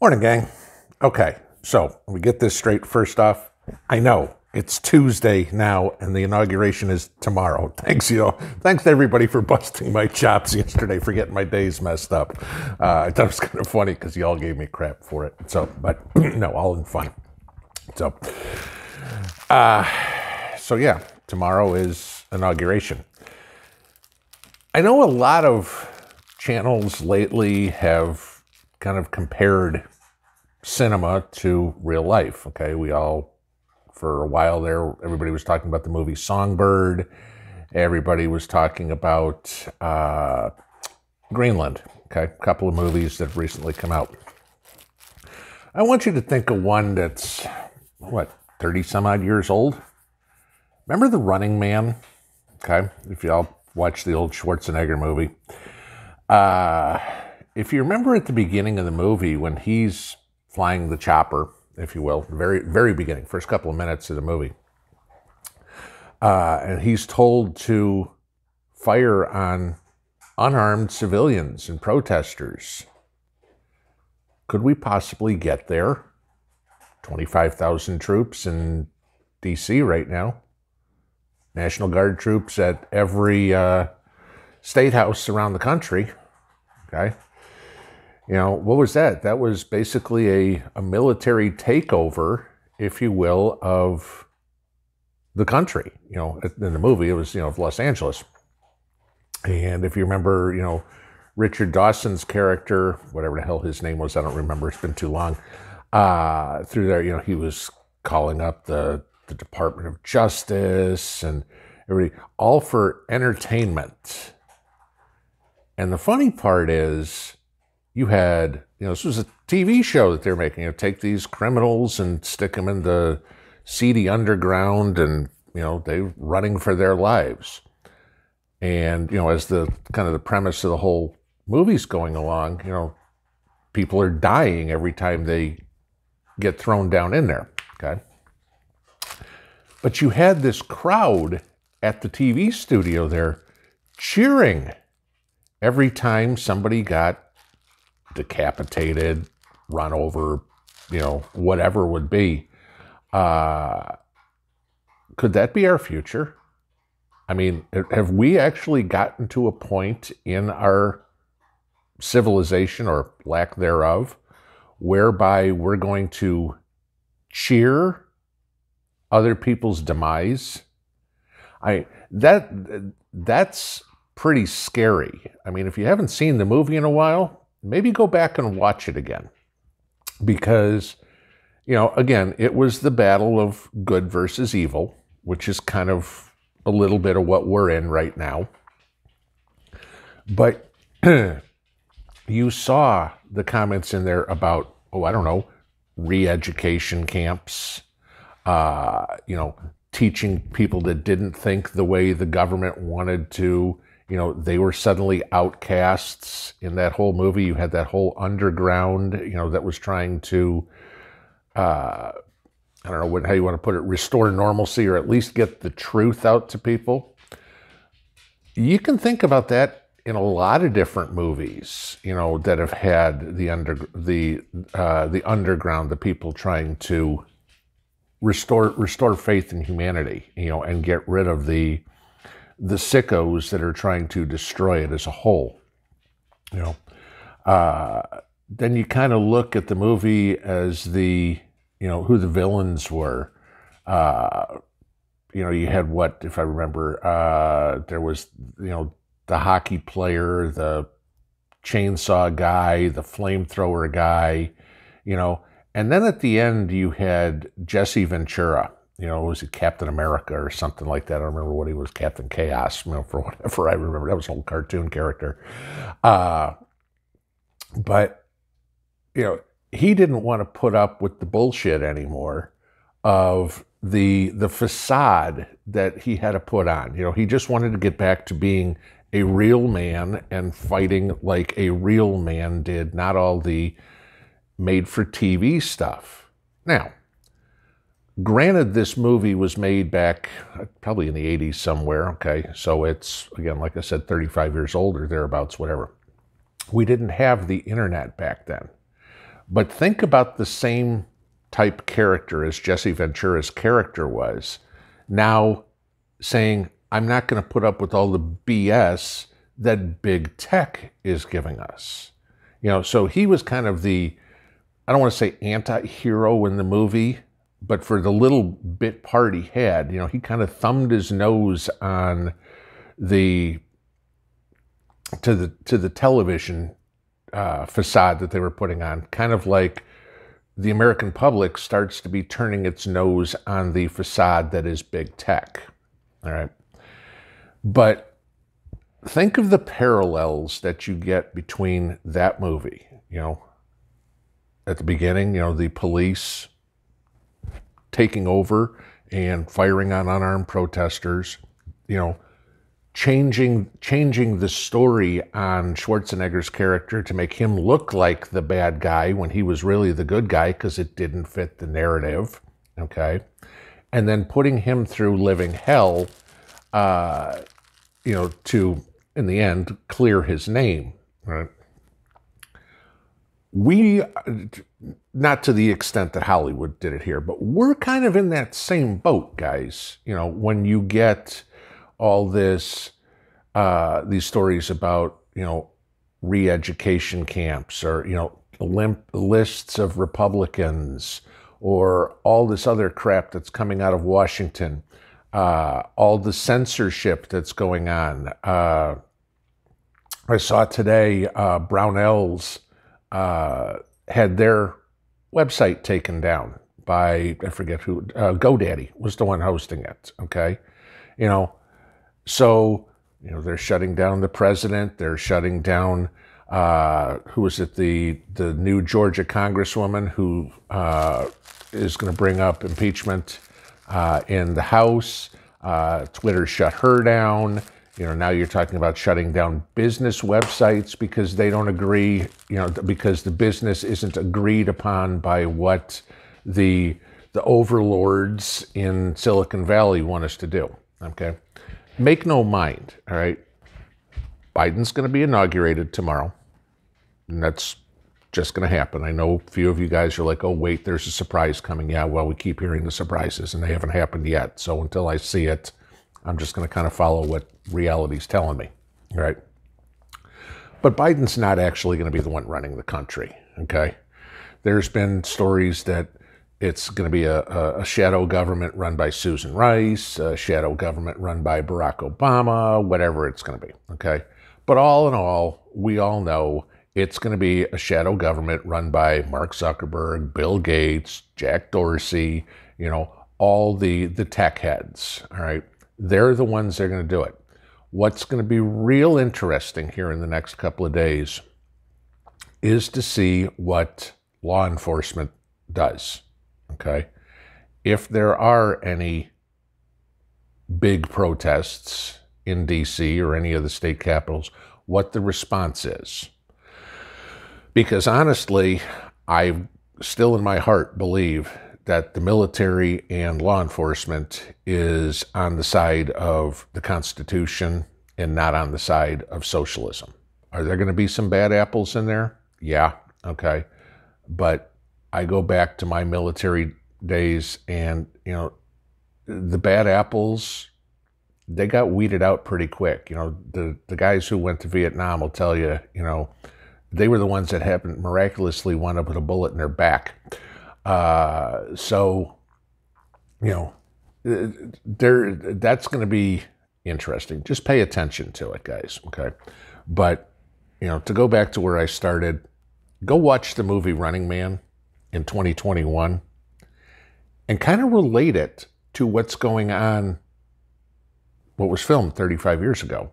Morning, gang. Okay, so we get this straight first off. I know it's Tuesday now, and the inauguration is tomorrow. Thanks to everybody for busting my chops yesterday for getting my days messed up. I thought it was kind of funny because you all gave me crap for it. So, but no, all in fun. So yeah, tomorrow is inauguration. I know a lot of channels lately have kind of compared cinema to real life. Okay, for a while there, everybody was talking about the movie Songbird. Everybody was talking about Greenland. Okay, a couple of movies that have recently come out. I want you to think of one that's, 30 some odd years old? Remember The Running Man? Okay, if y'all watch the old Schwarzenegger movie. If you remember at the beginning of the movie when he's flying the chopper, if you will, very, very beginning, first couple of minutes of the movie, and he's told to fire on unarmed civilians and protesters. Could we possibly get there? 25,000 troops in D.C. right now. National Guard troops at every state house around the country. Okay. You know, what was that? That was basically a military takeover, if you will, of the country. You know, in the movie, it was, of Los Angeles. And if you remember, Richard Dawson's character, whatever the hell his name was, I don't remember, it's been too long. Through there, he was calling up the Department of Justice and everybody, all for entertainment. And the funny part is, you had, this was a TV show that they're making. Take these criminals and stick them in the seedy underground and, they're running for their lives. And, as the kind of the premise of the whole movie's going along, people are dying every time they get thrown down in there, okay? But you had this crowd at the TV studio there cheering every time somebody got decapitated, run over, whatever would be. Could that be our future? I mean, have we actually gotten to a point in our civilization, or lack thereof, whereby we're going to cheer other people's demise? That's pretty scary. I mean, if you haven't seen the movie in a while, maybe go back and watch it again. Because, again, it was the battle of good versus evil, which is kind of a little bit of what we're in right now. But you saw the comments in there about, re-education camps, teaching people that didn't think the way the government wanted to. They were suddenly outcasts in that whole movie. You had that whole underground, that was trying to, I don't know how you want to put it, restore normalcy, or at least get the truth out to people. You can think about that in a lot of different movies, that have had the underground, the people trying to restore faith in humanity, and get rid of the sickos that are trying to destroy it as a whole. Then you kind of look at the movie as who the villains were. You had if I remember, there was, the hockey player, the chainsaw guy, the flamethrower guy, and then at the end you had Jesse Ventura. Was it Captain America or something like that? I don't remember what he was, Captain Chaos, for whatever I remember. That was an old cartoon character. But, he didn't want to put up with the bullshit anymore of the facade that he had to put on. He just wanted to get back to being a real man and fighting like a real man did, not all the made-for-TV stuff. Now, granted, this movie was made back probably in the 80s somewhere, okay? So it's, again, like I said, 35 years old or thereabouts, whatever. We didn't have the internet back then. But think about the same type character as Jesse Ventura's character was, now saying, I'm not going to put up with all the BS that big tech is giving us. So he was kind of the, I don't want to say anti-hero in the movie, but for the little bit part he had, he kind of thumbed his nose on to the television facade that they were putting on, kind of like the American public starts to be turning its nose on the facade that is big tech. All right. But think of the parallels that you get between that movie, at the beginning, the police taking over and firing on unarmed protesters, changing the story on Schwarzenegger's character to make him look like the bad guy when he was really the good guy because it didn't fit the narrative, okay? And then putting him through living hell, to, in the end, clear his name, right? We, not to the extent that Hollywood did it here, but we're kind of in that same boat, guys. When you get all this, these stories about, re-education camps or, lists of Republicans or all this other crap that's coming out of Washington, all the censorship that's going on. I saw today Brownells had their website taken down by, I forget who, GoDaddy was the one hosting it, okay? So, they're shutting down the president, they're shutting down, who is it, the new Georgia congresswoman who is going to bring up impeachment in the House. Twitter shut her down. Now you're talking about shutting down business websites because they don't agree, because the business isn't agreed upon by what the overlords in Silicon Valley want us to do, okay? Make no mind, all right? Biden's going to be inaugurated tomorrow, and that's just going to happen. I know a few of you guys are like, oh, wait, there's a surprise coming. Yeah, well, we keep hearing the surprises, and they haven't happened yet. So until I see it, I'm just going to kind of follow what reality's telling me, all right? But Biden's not actually going to be the one running the country, okay? There's been stories that it's going to be a shadow government run by Susan Rice, a shadow government run by Barack Obama, whatever it's going to be, okay? But all in all, we all know it's going to be a shadow government run by Mark Zuckerberg, Bill Gates, Jack Dorsey, all the tech heads, all right? They're the ones that are going to do it. What's going to be real interesting here in the next couple of days is to see what law enforcement does, okay? If there are any big protests in D.C. or any of the state capitals, what the response is. Because honestly, I still in my heart believe that the military and law enforcement is on the side of the Constitution and not on the side of socialism. Are there going to be some bad apples in there? Yeah, okay. But I go back to my military days and, the bad apples, they got weeded out pretty quick. The guys who went to Vietnam will tell you, they were the ones that happened miraculously wound up with a bullet in their back. So, that's going to be interesting. Just pay attention to it, guys, okay? But, to go back to where I started, go watch the movie Running Man in 2021 and kind of relate it to what's going on, what was filmed 35 years ago,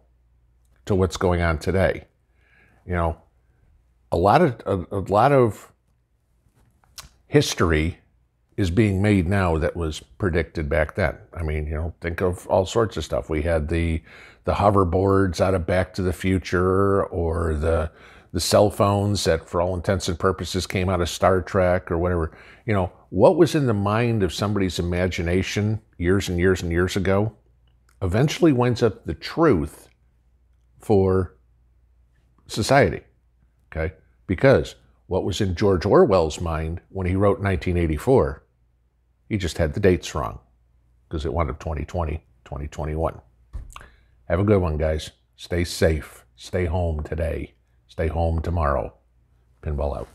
to what's going on today. A lot of history is being made now that was predicted back then. I mean, think of all sorts of stuff. We had the hoverboards out of Back to the Future, or the cell phones that for all intents and purposes came out of Star Trek or whatever. What was in the mind of somebody's imagination years and years and years ago eventually winds up the truth for society, okay? Because what was in George Orwell's mind when he wrote 1984. He just had the dates wrong because it wound up 2020, 2021. Have a good one, guys. Stay safe. Stay home today. Stay home tomorrow. Pinball out.